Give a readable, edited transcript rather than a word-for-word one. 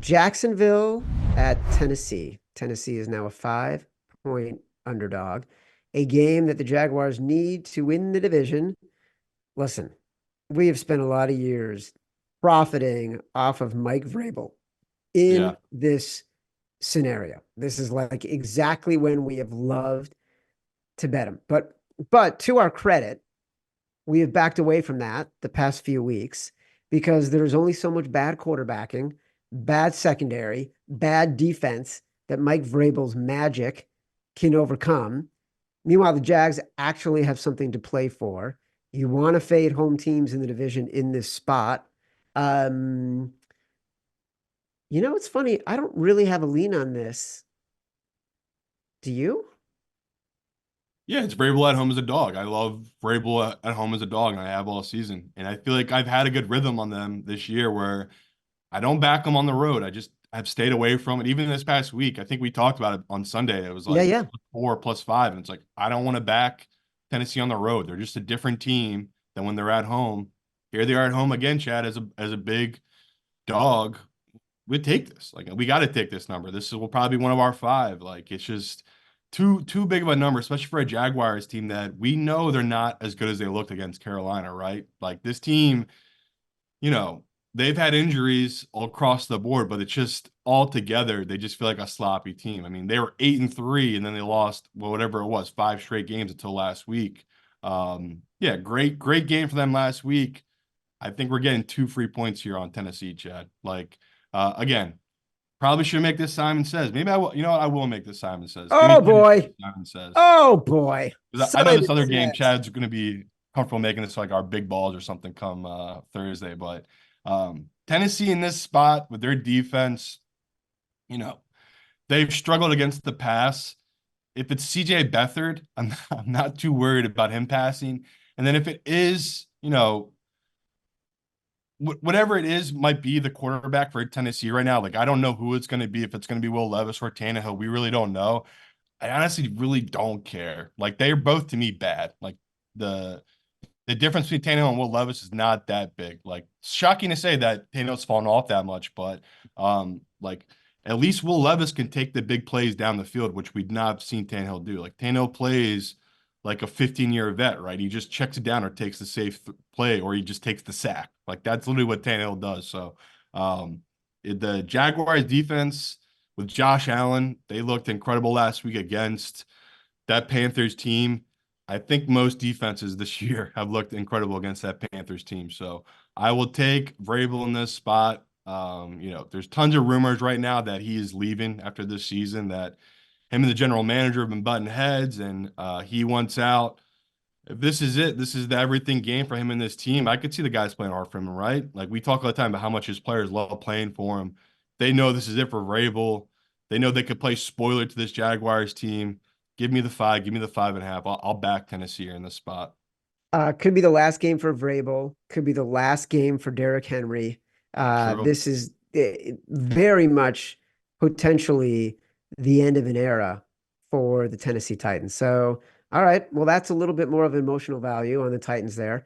Jacksonville at Tennessee. Tennessee is now a 5-point underdog. A game that the Jaguars need to win the division. Listen, we have spent a lot of years profiting off of Mike Vrabel in Yeah. this scenario. This is like exactly when we have loved to bet him. But to our credit, we have backed away from that the past few weeks because there's only so much bad quarterbacking, bad secondary, bad defense that Mike Vrabel's magic can overcome. Meanwhile, the Jags actually have something to play for. You want to fade home teams in the division in this spot. Um, it's funny. I don't really have a lean on this. Do you? Yeah, it's Vrabel at home as a dog. I love Vrabel at home as a dog, and I have all season. And I feel like I've had a good rhythm on them this year where I don't back them on the road. I've stayed away from it. Even this past week, I think we talked about it on Sunday. It was Yeah, like yeah. +4, +5. And it's like, I don't want to back Tennessee on the road. They're just a different team than when they're at home. Here they are at home again, Chad, as a big dog. We take this. Like we got to take this number. Will probably be one of our five. Like it's just too big of a number, especially for a Jaguars team that we know they're not as good as they looked against Carolina, right? Like this team, you know, they've had injuries all across the board, but it's just all together. They just feel like a sloppy team. I mean, they were 8-3, and then they lost, well, whatever it was, 5 straight games until last week. Yeah, great game for them last week. I think we're getting 2 free points here on Tennessee, Chad. Like, again, probably should make this Simon Says. Maybe I will. You know what? I will make this Simon Says. Give me Oh Tennessee, boy. Simon Says. Oh boy. 'Cause I know Simon this other game, says. Chad's going to be comfortable making this like our big balls or something come Thursday. But Tennessee in this spot with their defense, you know, they've struggled against the pass. If it's CJ Beathard, I'm not too worried about him passing. And then if it is, whatever it is might be the quarterback for Tennessee right now. Like I don't know who it's going to be. If it's going to be Will Levis or Tannehill, we really don't know. I honestly really don't care. Like they're both to me bad. Like the the difference between Tannehill and Will Levis is not that big. Like shocking to say that Tannehill's fallen off that much, but like at least Will Levis can take the big plays down the field, which we've not seen Tannehill do. Like Tannehill plays like a 15-year vet, right? He just checks it down or takes the safe play, or he just takes the sack. Like that's literally what Tannehill does. So the Jaguars defense with Josh Allen, they looked incredible last week against that Panthers team. I think most defenses this year have looked incredible against that Panthers team. So I will take Vrabel in this spot. There's tons of rumors right now that he is leaving after this season, that him and the general manager have been butting heads, and he wants out. If this is it, this is the everything game for him and this team. I could see the guys playing hard for him, right? Like we talk all the time about how much his players love playing for him. They know this is it for Vrabel. They know they could play spoiler to this Jaguars team. Give me the 5. Give me the 5.5. I'll back Tennessee here in this spot. Could be the last game for Vrabel. Could be the last game for Derrick Henry. True. This is very much potentially the end of an era for the Tennessee Titans. So, all right. Well, that's a little bit more of an emotional value on the Titans there.